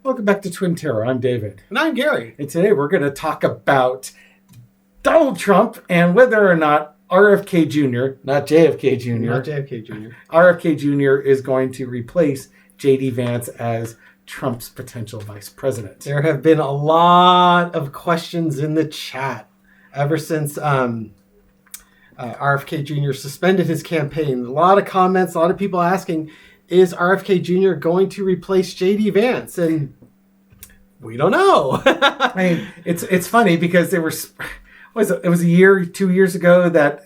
Welcome back to Twin Terror. I'm David. And I'm Gary. And today we're going to talk about Donald Trump and whether or not RFK Jr., not JFK Jr., Not JFK Jr. RFK Jr. is going to replace JD Vance as Trump's potential vice president. There have been a lot of questions in the chat ever since RFK Jr. suspended his campaign. A lot of comments, a lot of people asking, is RFK Jr. going to replace JD Vance? And we don't know. I mean, it's funny because it was a year, 2 years ago that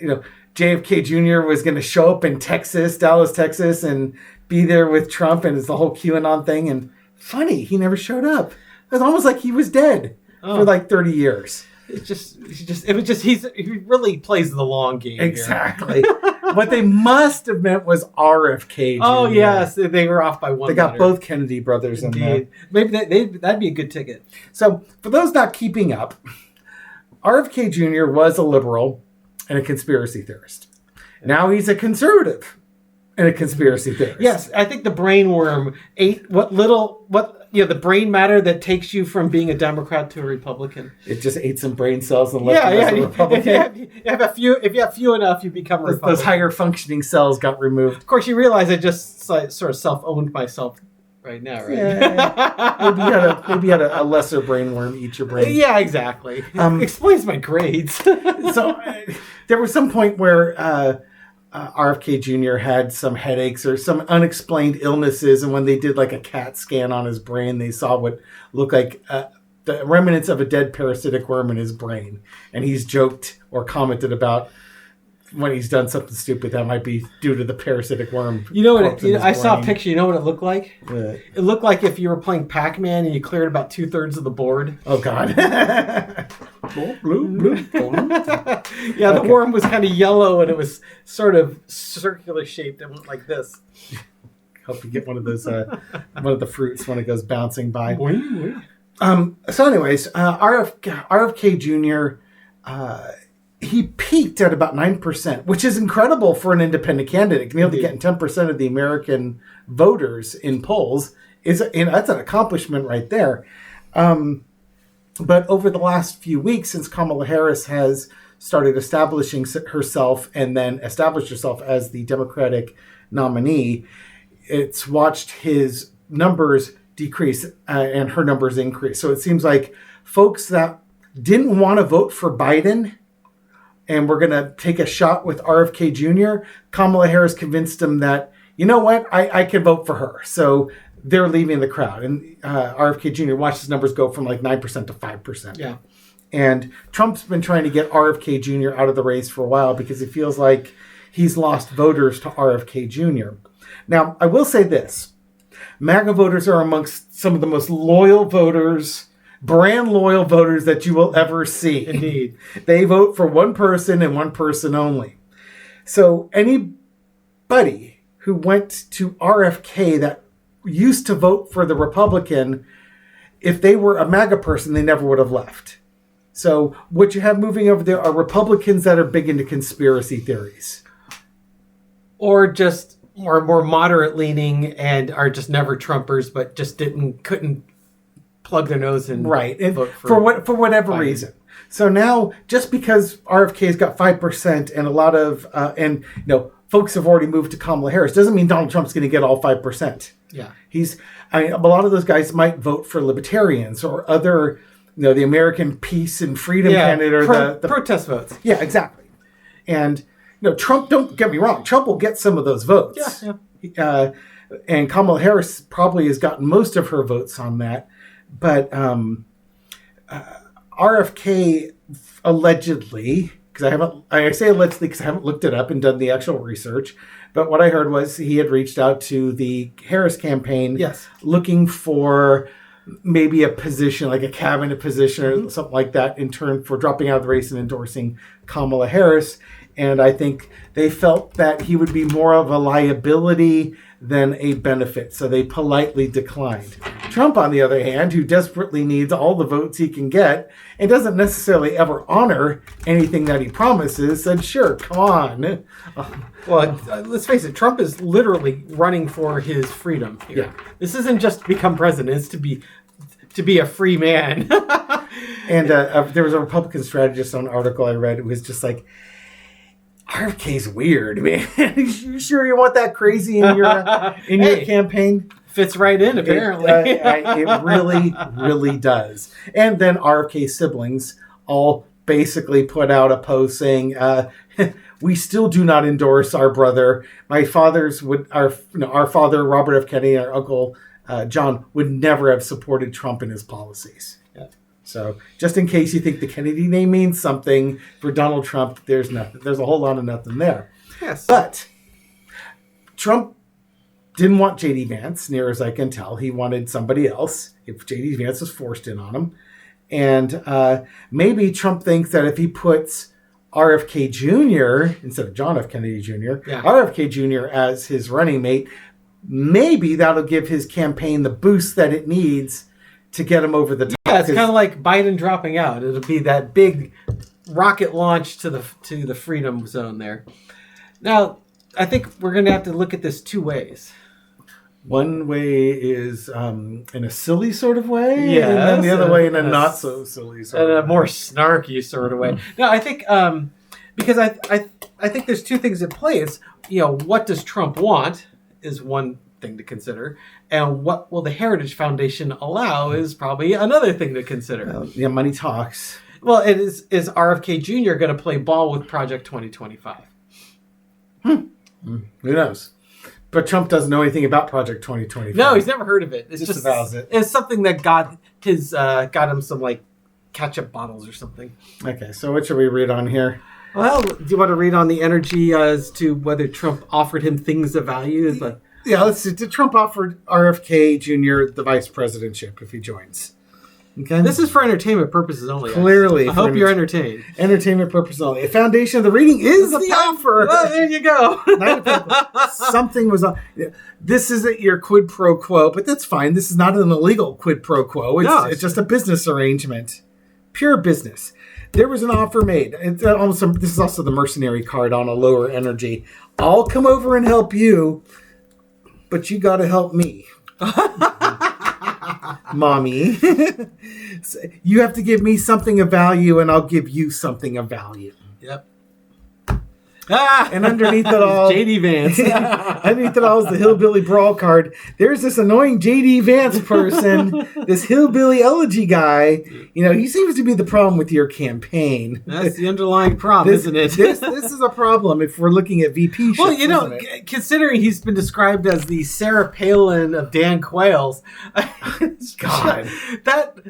JFK Jr. was going to show up in Dallas, Texas, and be there with Trump, and it's the whole QAnon thing. And funny, he never showed up. It was almost like he was dead for like 30 years. He really plays the long game. Exactly. What they must have meant was RFK Jr. Oh yes, they were off by one. They got both Kennedy brothers in there. Maybe that'd be a good ticket. So for those not keeping up, RFK Jr. was a liberal and a conspiracy theorist. Now he's a conservative and a conspiracy theorist. Yes, I think the brain worm ate the brain matter that takes you from being a Democrat to a Republican. It just ate some brain cells and left you as a Republican. If you have few enough, you become a Republican. Those higher functioning cells got removed. Of course, you realize I just sort of self-owned myself right now, right? Yeah. Maybe you had a lesser brain worm eat your brain. Yeah, exactly. Explains my grades. So there was some point where RFK Jr. had some headaches or some unexplained illnesses, and when they did like a CAT scan on his brain, they saw what looked like the remnants of a dead parasitic worm in his brain. And he's joked or commented about when he's done something stupid that might be due to the parasitic worm. You know what? I saw a picture. You know what it looked like? What? It looked like if you were playing Pac-Man and you cleared about 2/3 of the board. Oh God! Yeah, the worm was kind of yellow and it was sort of circular shaped. It went like this. Hope you get one of those, one of the fruits when it goes bouncing by. So, anyways, RFK Jr. He peaked at about 9%, which is incredible for an independent candidate. Being able to get 10% of the American voters in polls that's an accomplishment right there. But over the last few weeks, since Kamala Harris has started establishing herself and then established herself as the Democratic nominee, it's watched his numbers decrease and her numbers increase. So it seems like folks that didn't want to vote for Biden and we're going to take a shot with RFK Jr., Kamala Harris convinced them that, you know what, I can vote for her. So they're leaving the crowd. And RFK Jr. watched his numbers go from like 9% to 5%. Yeah. And Trump's been trying to get RFK Jr. out of the race for a while because it feels like he's lost voters to RFK Jr. Now, I will say this. MAGA voters are amongst some of the most loyal voters, brand loyal voters that you will ever see. Indeed. They vote for one person and one person only. So anybody who went to RFK that used to vote for the Republican, if they were a MAGA person, they never would have left. So what you have moving over there are Republicans that are big into conspiracy theories. Or just more moderate leaning and are just never Trumpers, but just couldn't plug their nose in. Right. And for whatever Biden. Reason. So now, just because RFK's got 5% and a lot of, folks have already moved to Kamala Harris, doesn't mean Donald Trump's going to get all 5%. Yeah. A lot of those guys might vote for libertarians or other, the American Peace and Freedom candidate or the protest votes. Yeah, exactly. And, Trump, don't get me wrong, Trump will get some of those votes. Yeah. And Kamala Harris probably has gotten most of her votes on that. But RFK allegedly, I say allegedly because I haven't looked it up and done the actual research, but what I heard was he had reached out to the Harris campaign looking for maybe a position, like a cabinet position or something like that in turn for dropping out of the race and endorsing Kamala Harris. And I think they felt that he would be more of a liability than a benefit. So they politely declined. Trump, on the other hand, who desperately needs all the votes he can get and doesn't necessarily ever honor anything that he promises, said, sure, come on. Well, let's face it, Trump is literally running for his freedom here. Yeah. This isn't just to become president, it's to be to be a free man. And there was a Republican strategist on an article I read. It was just like, RFK's weird, man. You sure you want that crazy in your campaign? Fits right in, apparently. It really, really does. And then RFK's siblings all basically put out a post saying, we still do not endorse our brother. Our father, Robert F. Kennedy, and our uncle, John, would never have supported Trump and his policies. Yeah. So just in case you think the Kennedy name means something for Donald Trump, there's nothing. There's a whole lot of nothing there. Yes. But Trump didn't want JD Vance, near as I can tell. He wanted somebody else if JD Vance was forced in on him. And maybe Trump thinks that if he puts RFK Jr. instead of John F. Kennedy Jr., RFK Jr. as his running mate, maybe that'll give his campaign the boost that it needs to get him over the top. Yeah, it's kind of like Biden dropping out. It'll be that big rocket launch to the freedom zone there. Now, I think we're going to have to look at this two ways. One way is in a silly sort of way, yeah, and then the other way in a not so silly sort of way. In a more snarky sort of way. No, I think because I think there's two things at play. It's, what does Trump want is one thing to consider, and what will the Heritage Foundation allow is probably another thing to consider. Yeah, money talks. Well, is RFK Jr. going to play ball with Project 2025? Who knows? But Trump doesn't know anything about Project 2025. No, he's never heard of it. It's just avows it. It's something that got him some like ketchup bottles or something. Okay, so what should we read on here? Well, do you want to read on the energy as to whether Trump offered him things of value? Yeah, let's see. Did Trump offer RFK Jr. the vice presidentship if he joins? Okay. This is for entertainment purposes only. Clearly. I hope you're entertained. Entertainment purposes only. A foundation of the reading is the offer. Well, there you go. Something was on. This isn't your quid pro quo, but that's fine. This is not an illegal quid pro quo. It's just a business arrangement. Pure business. There was an offer made. This is also the mercenary card on a lower energy. I'll come over and help you, but you got to help me. Mommy. You have to give me something of value and I'll give you something of value. Yep. And underneath it all, JD Vance. Underneath it all is the hillbilly brawl card. There's this annoying JD Vance person, this hillbilly elegy guy. He seems to be the problem with your campaign. That's the underlying problem, isn't it? This is a problem if we're looking at VP ships. Well, considering he's been described as the Sarah Palin of Dan Quayle's, God,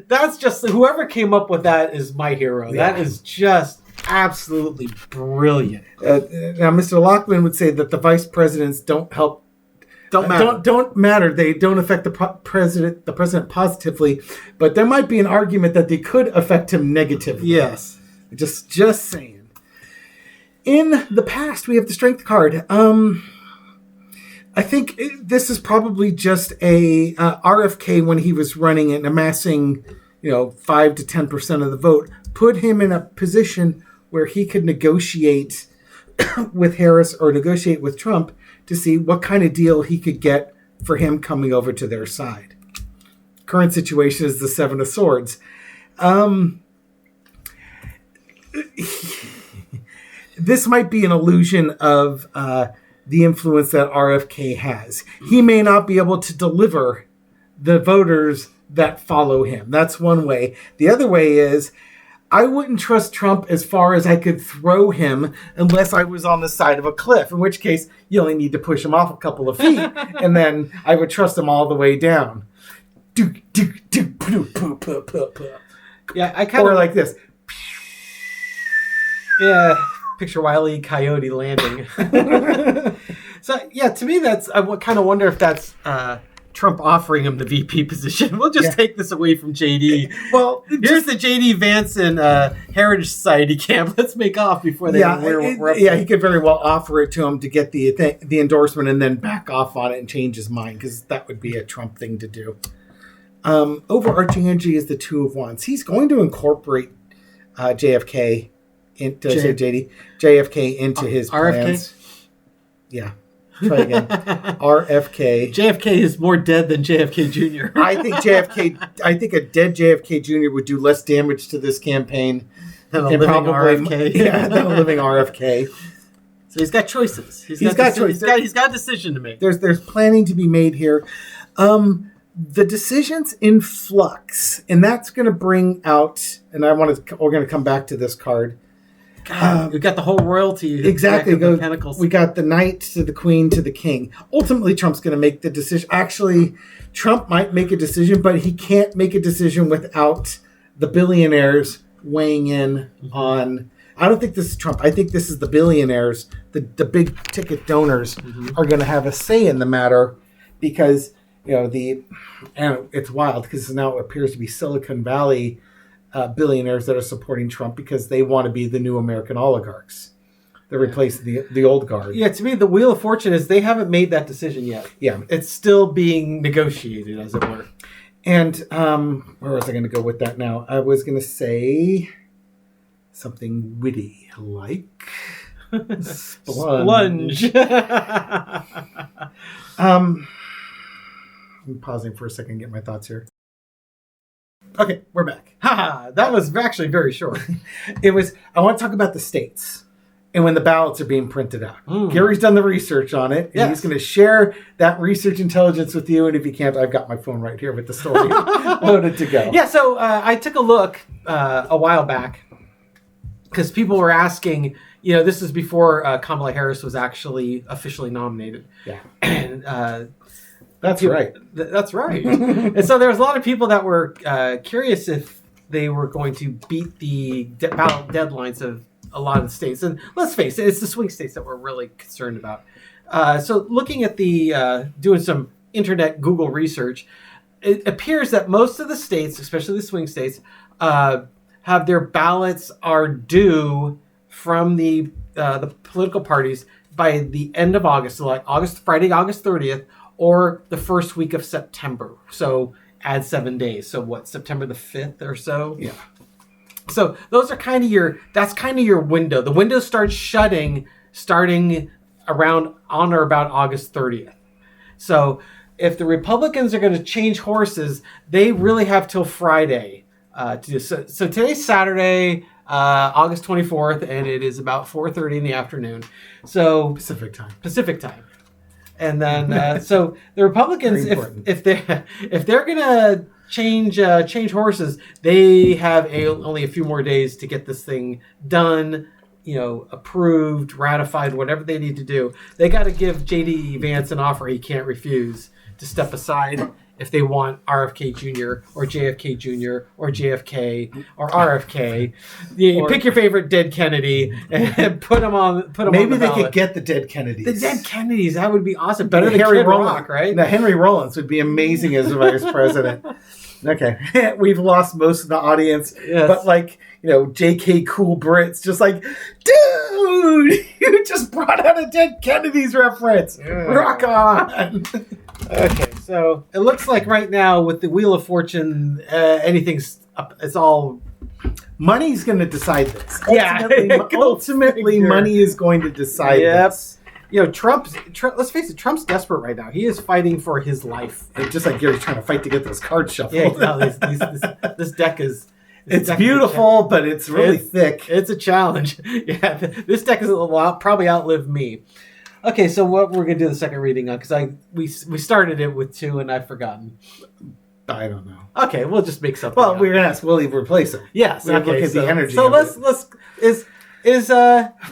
that's just whoever came up with that is my hero. Yeah. That is just absolutely brilliant. Now, Mr. Lockman would say that the vice presidents don't matter. Don't matter. They don't affect the president positively, but there might be an argument that they could affect him negatively. Yes. Just saying. In the past, we have the strength card. I think this is probably just a RFK when he was running and amassing, 5 to 10% of the vote, put him in a position where he could negotiate with Harris or negotiate with Trump to see what kind of deal he could get for him coming over to their side. Current situation is the Seven of Swords. This might be an illusion of the influence that RFK has. He may not be able to deliver the voters that follow him. That's one way. The other way is, I wouldn't trust Trump as far as I could throw him unless I was on the side of a cliff, in which case you only need to push him off a couple of feet, and then I would trust him all the way down. Yeah, I kind of like this. Yeah, picture Wile E. Coyote landing. So, yeah, to me, I kind of wonder if that's Trump offering him the VP position. We'll just take this away from JD. Well, here's the JD Vance and Heritage Society camp. Let's make off before they. He could very well offer it to him to get the endorsement and then back off on it and change his mind, because that would be a Trump thing to do. Overarching energy is the Two of Wands. He's going to incorporate JFK into JFK into his plans. RFK? Yeah. Try again. RFK. JFK is more dead than JFK Jr. I think a dead JFK Jr. would do less damage to this campaign than a living RFK. Yeah, than a living RFK. So he's got choices. He's got a decision to make. There's planning to be made here. The decision's in flux, and that's going to bring out. And we're going to come back to this card. God, we've got the whole royalty. Exactly. Pentacles. We got the knight to the queen to the king. Ultimately, Trump's going to make the decision. Actually, Trump might make a decision, but he can't make a decision without the billionaires weighing in on. I don't think this is Trump. I think this is the billionaires, the big ticket donors are going to have a say in the matter because, and it's wild because now it appears to be Silicon Valley billionaires that are supporting Trump because they want to be the new American oligarchs. They're replacing the old guard. Yeah, to me, the Wheel of Fortune is they haven't made that decision yet. Yeah. It's still being negotiated, as it were. And where was I going to go with that now? I was going to say something witty like splunge. I'm pausing for a second to get my thoughts here. Okay, we're back. That was actually very short. I want to talk about the states and when the ballots are being printed out. Gary's done the research on it, and he's going to share that research intelligence with you. And if you can't, I've got my phone right here with the story loaded to go. Yeah, so I took a look a while back because people were asking, this is before Kamala Harris was actually officially nominated. Yeah. And that's right. That's right. And so there was a lot of people that were curious if they were going to beat the ballot deadlines of a lot of the states. And let's face it, it's the swing states that we're really concerned about. So looking at doing some internet Google research, it appears that most of the states, especially the swing states, have their ballots are due from the political parties by the end of August, so like Friday, August 30th, or the first week of September. So add 7 days. So what, September the 5th or so? Yeah. So those are kind of your window. The window starts shutting starting around on or about August 30th. So if the Republicans are going to change horses, they really have till Friday to do so. So today's Saturday, August 24th, and it is about 4:30 in the afternoon. So Pacific time. And then so the Republicans, if they're gonna change horses, they have only a few more days to get this thing done, approved, ratified, whatever they need to do. They got to give JD Vance an offer he can't refuse to step aside if they want RFK Jr. or JFK Jr. or JFK or RFK. Pick your favorite dead Kennedy and put them on. Maybe they could get the dead Kennedys. The dead Kennedys, that would be awesome. Better than Harry Kid Rollins, Rock, right? Now, Henry Rollins would be amazing as vice president. Okay, we've lost most of the audience, but JK Cool Brits, just like, dude, you just brought out a dead Kennedys reference. Rock on. Okay, so it looks like right now with the Wheel of Fortune, anything's up. It's all money's going to decide this. Yeah, ultimately, money is going to decide this. Trump. Let's face it, Trump's desperate right now. He is fighting for his life. It's just like Gary's trying to fight to get those cards shuffled. Yeah, no, this deck is. It's beautiful, but it's really thick. It's a challenge. Yeah, this deck is probably outlived me. Okay, so what we're gonna do the second reading on because we started it with 2 and I've forgotten. I don't know. Okay, we'll just make something. Well, we're gonna ask Willie to replace him. Yes. Look at the energy. So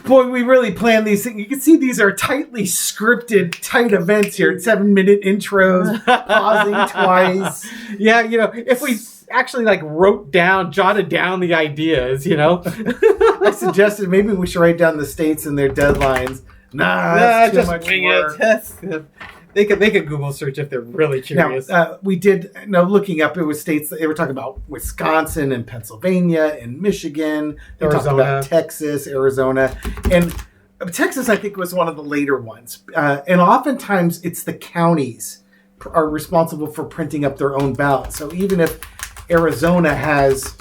boy, we really planned these things. You can see these are tightly scripted, tight events here. 7-minute intros, pausing twice. Yeah, if we actually jotted down the ideas, I suggested maybe we should write down the states and their deadlines. That's too much work. They could make a Google search if they're really curious. Now, we did, looking up, it was states, they were talking about Wisconsin and Pennsylvania and Michigan. They were talking about Texas, Arizona. And Texas, I think, was one of the later ones. And oftentimes, it's the counties are responsible for printing up their own ballots. So even if Arizona has,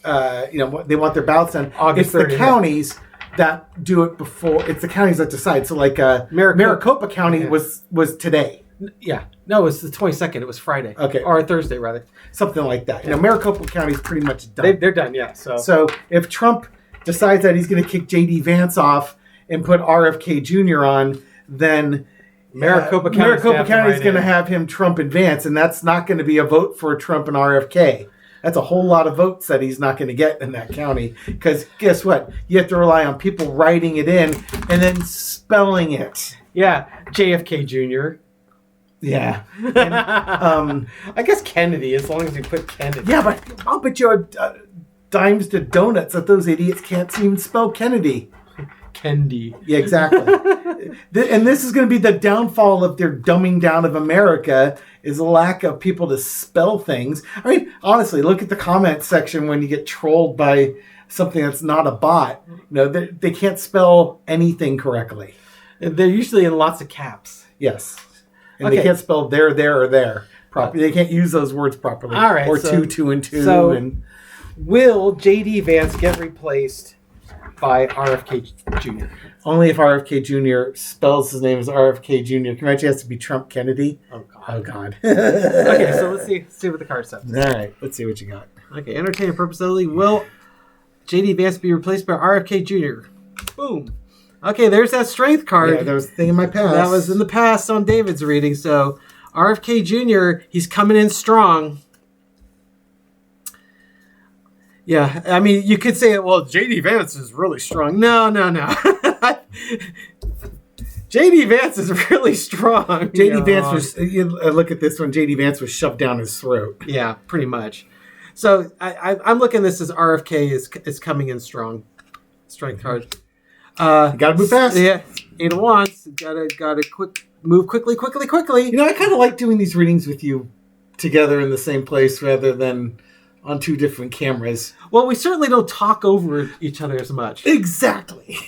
they want their ballots done, August it's 30th. The counties that do it before. It's the counties that decide. So like Maricopa County was today. Yeah. No, it was the 22nd. It was Friday. Okay. Or Thursday, rather. Something like that. Maricopa County is pretty much done. They're done, yeah. So if Trump decides that he's going to kick JD Vance off and put RFK Jr. on, then Maricopa County is going to have him Trump and Vance, and that's not going to be a vote for Trump and RFK. That's a whole lot of votes that he's not going to get in that county. Because guess what? You have to rely on people writing it in and then spelling it. Yeah, JFK Jr. Yeah. And, I guess Kennedy, as long as you put Kennedy. Yeah, but I'll bet you dimes to donuts that those idiots can't even spell Kennedy. Kennedy. Yeah, exactly. And this is going to be the downfall of their dumbing down of America, is a lack of people to spell things. I mean, honestly, look at the comment section when you get trolled by something that's not a bot. They can't spell anything correctly. They're usually in lots of caps. Yes. And they can't spell there, or there properly. They can't use those words properly. All right. Or two, and two. So will JD Vance get replaced by RFK Jr.? Only if RFK Jr. spells his name as RFK Jr. Can you imagine it has to be Trump Kennedy? Oh, God. Okay, so let's see what the card says. All right, let's see what you got. Okay, entertainment purpose only. Will JD Vance be replaced by RFK Jr.? Boom. Okay, there's that strength card. Yeah, that was the thing in my past. That was in the past on David's reading. So RFK Jr., he's coming in strong. Yeah, I mean, you could say, well, JD Vance is really strong. No. JD Vance is really strong. JD Vance was, look at this one, JD Vance was shoved down his throat. Yeah, pretty much. So I'm looking at this as RFK is coming in strong. Strength card. You gotta move fast. Yeah, 8 of Wands. Gotta move quickly. I kind of like doing these readings with you together in the same place rather than on 2 different cameras. Well, we certainly don't talk over each other as much. Exactly.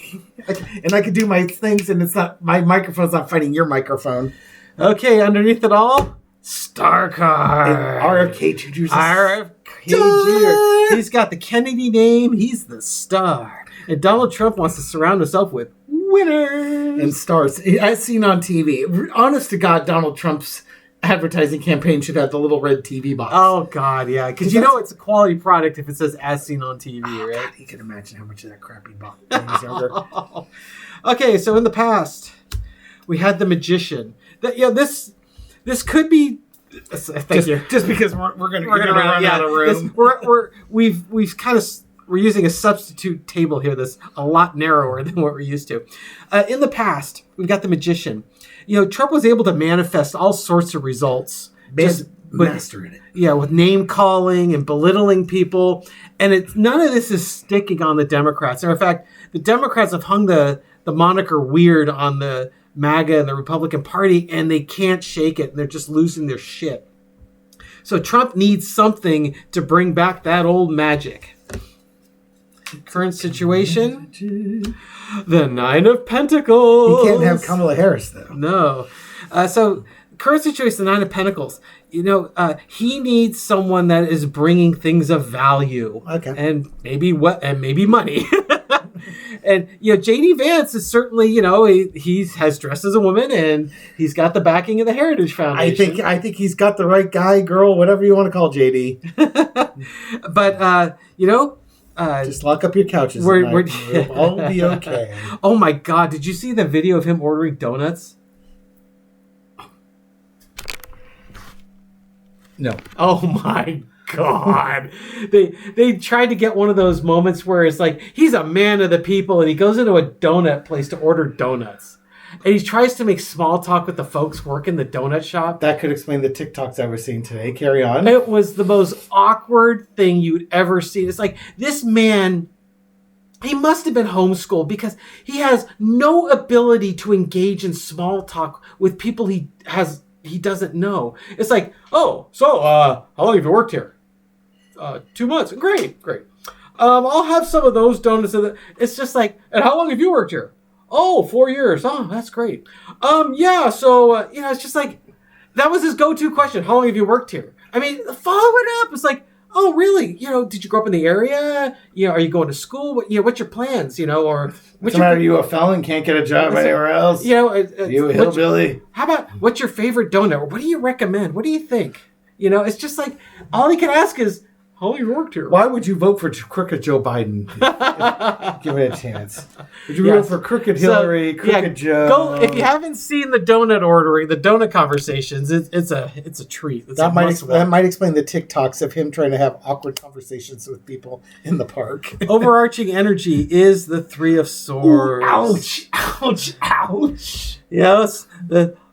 And I can do my things, and it's not, my microphone's not fighting your microphone. Okay, underneath it all, star card. RFK Jr. RFK Jr. He's got the Kennedy name. He's the star. And Donald Trump wants to surround himself with winners. And stars. As seen on TV. Honest to God, Donald Trump's advertising campaign should have the little red TV box. Oh, God, yeah. Because it's a quality product if it says as seen on TV, right? God, you can imagine how much of that crappy box is over. Okay, so in the past, we had the Magician. This could be... Thank you. Just because we're going to run out of room. We're using a substitute table here that's a lot narrower than what we're used to. In the past, we've got the Magician. Trump was able to manifest all sorts of results. Mastering it. Yeah, with name calling and belittling people. And none of this is sticking on the Democrats. And in fact, the Democrats have hung the moniker weird on the MAGA and the Republican Party, and they can't shake it. And they're just losing their shit. So Trump needs something to bring back that old magic. Current situation, the 9 of Pentacles. He can't have Kamala Harris, though. No. So, current situation, the 9 of Pentacles. He needs someone that is bringing things of value. Okay. And maybe money. And, JD Vance is certainly, he has dressed as a woman and he's got the backing of the Heritage Foundation. I think he's got the right guy, girl, whatever you want to call JD. But, just lock up your couches. We'll all be okay. Oh my God! Did you see the video of him ordering donuts? No. Oh my God! They tried to get one of those moments where it's like he's a man of the people and he goes into a donut place to order donuts. And he tries to make small talk with the folks working the donut shop. That could explain the TikToks I was seeing today. Carry on. It was the most awkward thing you'd ever see. It's like, this man, he must have been homeschooled because he has no ability to engage in small talk with people he doesn't know. It's like, how long have you worked here? 2 months. Great. I'll have some of those donuts. It's just like, and how long have you worked here? 4 years. Oh, that's great. It's just like, that was his go-to question. How long have you worked here? I mean, follow it up. It's like, oh, really? Did you grow up in the area? Are you going to school? What's your plans? Or what's the matter? Are you a felon? Can't get a job anywhere else? You a hillbilly? How about what's your favorite donut? What do you recommend? What do you think? It's just like all he can ask is, how you worked here? Why would you vote for crooked Joe Biden? Give it a chance. Would you vote for crooked Hillary, crooked Joe? Go if you haven't seen the donut ordering, the donut conversations. It's a treat. That might explain the TikToks of him trying to have awkward conversations with people in the park. Overarching energy is the Three of Swords. Ooh, ouch! Ouch! Ouch! Yes.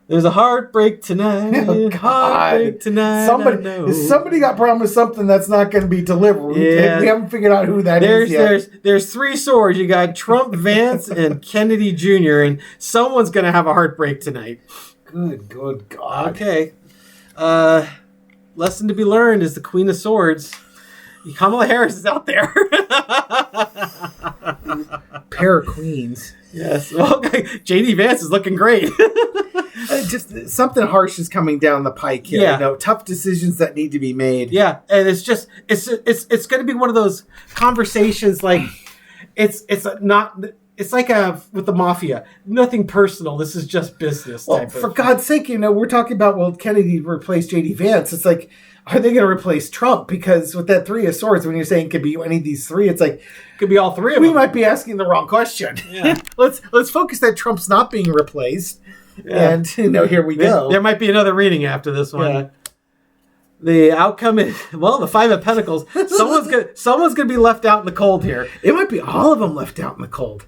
There's a heartbreak tonight. Oh, God. Heartbreak tonight. Somebody got promised something that's not going to be delivered. Yeah. We haven't figured out who that is yet. There's three swords. You got Trump, Vance, and Kennedy Jr., and someone's going to have a heartbreak tonight. Good God. Okay. Lesson to be learned is the Queen of Swords. Kamala Harris is out there. Pair of queens. Yes. Well, JD Vance is looking great. Just something harsh is coming down the pike here. Yeah. Tough decisions that need to be made. Yeah, and it's going to be one of those conversations like it's like with the mafia. Nothing personal. This is just business. For God's sake, we're talking about, will Kennedy replace JD Vance? It's like, are they going to replace Trump? Because with that Three of Swords, when you're saying it could be any of these three, it's like, could be all three of them. We might be asking the wrong question. Yeah. Let's focus that Trump's not being replaced. Yeah. And here we go. There might be another reading after this one. Yeah. The outcome is, the Five of Pentacles. Someone's gonna be left out in the cold here. It might be all of them left out in the cold.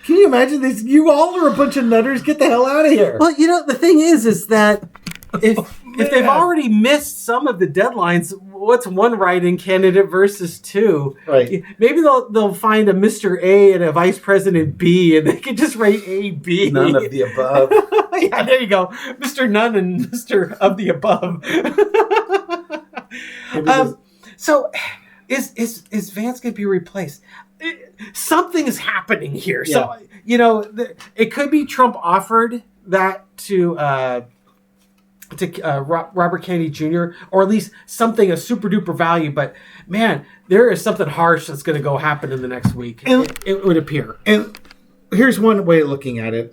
Can you imagine this? You all are a bunch of nutters. Get the hell out of here. Well, the thing is that if they've already missed some of the deadlines, what's one write-in candidate versus two? Right. Maybe they'll find a Mr. A and a Vice President B, and they can just write A, B. None of the above. Yeah, there you go. Mr. None and Mr. of the above. So is Vance going to be replaced? Something is happening here. Yeah. So, it could be Trump offered that to Robert Kennedy Jr., or at least something of super duper value. But man, there is something harsh that's going to go happen in the next week. And it would appear. And here's one way of looking at it.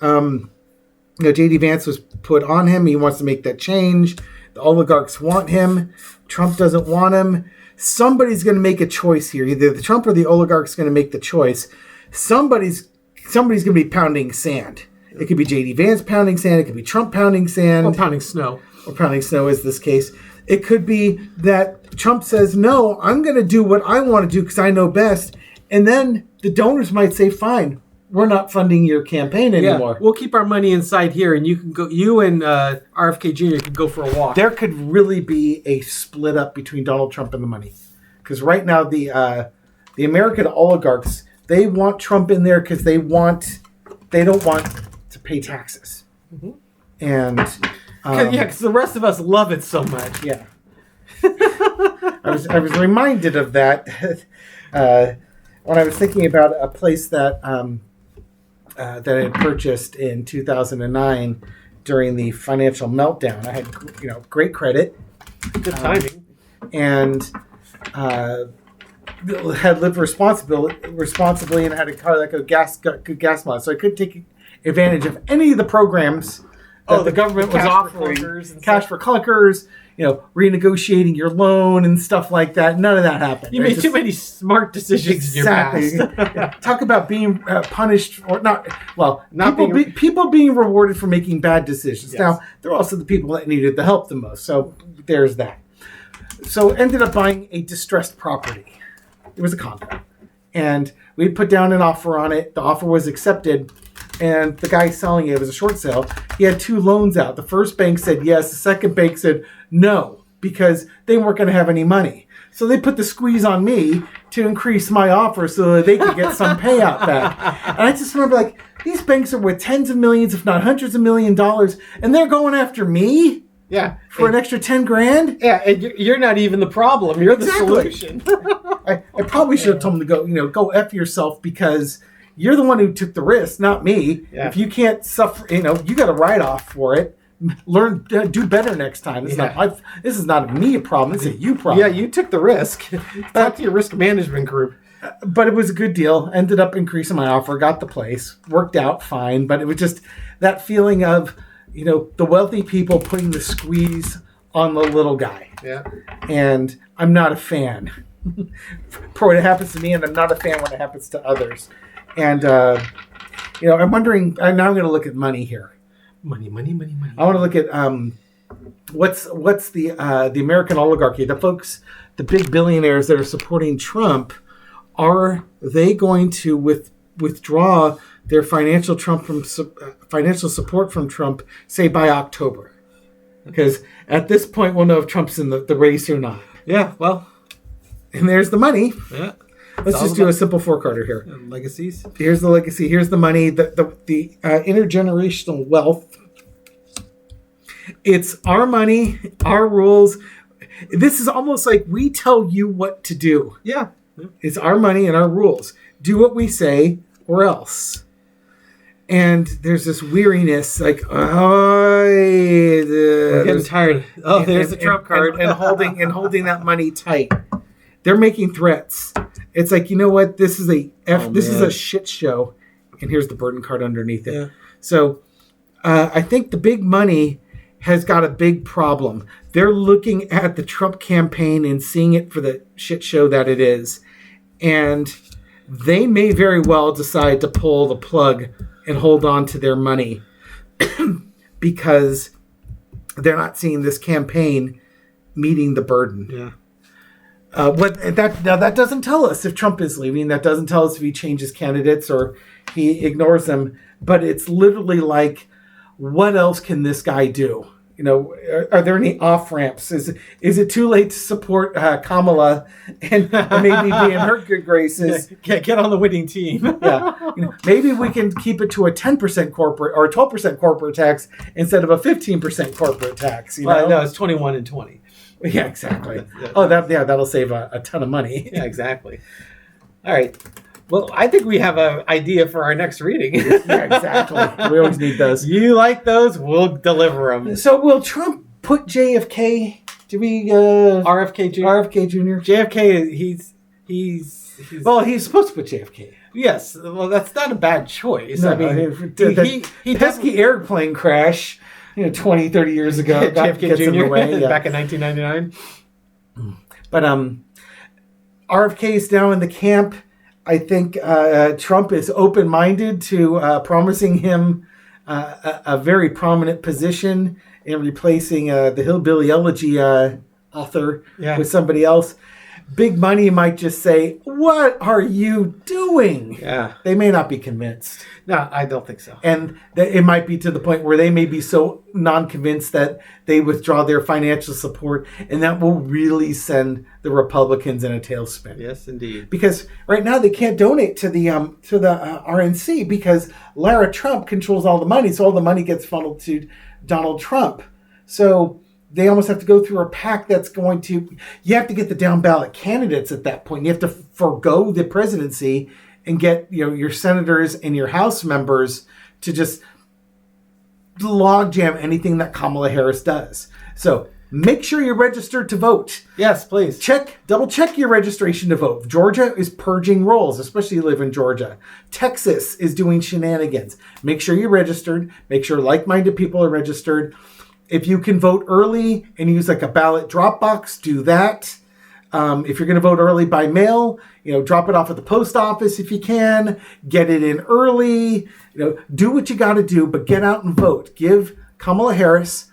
JD Vance was put on him. He wants to make that change. The oligarchs want him. Trump doesn't want him. Somebody's going to make a choice here. Either the Trump or the oligarch's going to make the choice. Somebody's going to be pounding sand. It could be JD Vance pounding sand. It could be Trump pounding sand. Or pounding snow. Or pounding snow is this case. It could be that Trump says, no, I'm going to do what I want to do because I know best. And then the donors might say, fine, we're not funding your campaign anymore. Yeah, we'll keep our money inside here, and you can go. You and RFK Jr. can go for a walk. There could really be a split up between Donald Trump and the money, because right now the American oligarchs, they want Trump in there because they don't want to pay taxes, and because the rest of us love it so much. Yeah, I was reminded of that when I was thinking about a place that that I had purchased in 2009 during the financial meltdown. I had great credit, good timing, and had lived responsibly and had a car that could good gas mileage, so I couldn't take advantage of any of the programs. The government was offering cash for clunkers, renegotiating your loan and stuff like that. None of that happened. You made too many smart decisions. Exactly. In your past. Talk about being punished or not. Well, not people being rewarded for making bad decisions. Yes. Now, they're also the people that needed the help the most. So there's that. So ended up buying a distressed property. It was a condo, and we put down an offer on it. The offer was accepted. And the guy selling it was a short sale. He had 2 loans out. The first bank said yes. The second bank said no, because they weren't going to have any money. So they put the squeeze on me to increase my offer so that they could get some payout back. And I just remember, these banks are worth tens of millions, if not hundreds of $1 million, and they're going after me? Yeah. For an extra $10,000? Yeah, and you're not even the problem. You're the solution. I probably should have told him to go F yourself, because you're the one who took the risk, not me. Yeah. If you can't suffer, you got a write-off for it. do better next time. This is not me a problem. This is a you problem. Yeah, you took the risk. Talk to your risk management group. But it was a good deal. Ended up increasing my offer. Got the place. Worked out fine. But it was just that feeling of, the wealthy people putting the squeeze on the little guy. Yeah. And I'm not a fan for when it happens to me, and I'm not a fan when it happens to others. And, I'm wondering, now I'm going to look at money here. Money. I want to look at what's the American oligarchy, the folks, the big billionaires that are supporting Trump. Are they going to withdraw their financial support from Trump, say by October? Because at this point, we'll know if Trump's in the race or not. Yeah, well, and there's the money. Yeah, let's just do a simple four-carder here. Legacies. Here's the legacy. Here's the money. The intergenerational wealth. It's our money, our rules. This is almost like we tell you what to do. Yeah. It's our money and our rules. Do what we say or else. And there's this weariness, like, we're getting tired. Oh, there's the Trump card. And holding that money tight. They're making threats. It's like, you know what? This is this is a shit show. And here's the burden card underneath it. Yeah. So I think the big money has got a big problem. They're looking at the Trump campaign and seeing it for the shit show that it is. And they may very well decide to pull the plug and hold on to their money because they're not seeing this campaign meeting the burden. Yeah. That doesn't tell us if Trump is leaving. That doesn't tell us if he changes candidates or he ignores them. But it's literally like, what else can this guy do? Are there any off ramps? Is it too late to support Kamala and maybe be in her good graces? Get on the winning team. Yeah, maybe we can keep it to a 10% corporate or a 12% corporate tax instead of a 15% corporate tax. Well, no, it's 21 and 20. Yeah, exactly. That'll save a ton of money. Yeah, exactly. All right. Well, I think we have an idea for our next reading. Yeah, exactly. We always need those. You like those? We'll deliver them. So will Trump put JFK to be RFK Jr.? RFK Jr. JFK, he's well, he's supposed to put JFK. Yes. Well, that's not a bad choice. No, I mean, he pesky airplane crash, 20, 30 years ago. JFK Jr. In the way, yeah. Back in 1999. But RFK is now in the camp. I think Trump is open-minded to promising him a very prominent position in replacing the Hillbilly Elegy author with somebody else. Big money might just say, "What are you doing?" Yeah. They may not be convinced. No, I don't think so. And it might be to the point where they may be so non-convinced that they withdraw their financial support, and that will really send the Republicans in a tailspin. Yes, indeed. Because right now they can't donate to the RNC because Lara Trump controls all the money, so all the money gets funneled to Donald Trump. So they almost have to go through a pack that's going to... You have to get the down ballot candidates at that point. You have to forego the presidency and get your senators and your House members to just logjam anything that Kamala Harris does. So make sure you're registered to vote. Yes, please. Double check your registration to vote. Georgia is purging rolls, especially if you live in Georgia. Texas is doing shenanigans. Make sure you're registered. Make sure like-minded people are registered. If you can vote early and use like a ballot drop box, do that. If you're going to vote early by mail, drop it off at the post office if you can. Get it in early. Do what you got to do, but get out and vote. Give Kamala Harris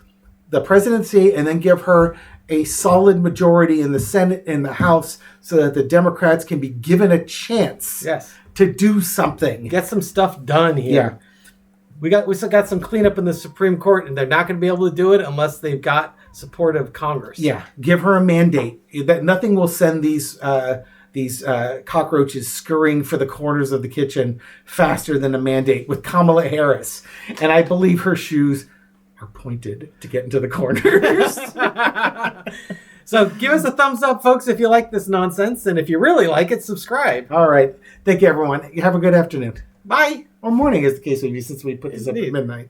the presidency and then give her a solid majority in the Senate and the House so that the Democrats can be given a chance to do something. Get some stuff done here. Yeah. We still got some cleanup in the Supreme Court, and they're not going to be able to do it unless they've got support of Congress. Yeah, give her a mandate. That nothing will send these cockroaches scurrying for the corners of the kitchen faster than a mandate with Kamala Harris. And I believe her shoes are pointed to get into the corners. So give us a thumbs up, folks, if you like this nonsense. And if you really like it, subscribe. All right. Thank you, everyone. You have a good afternoon. Bye. Or morning, as the case may be, since we put this up at midnight.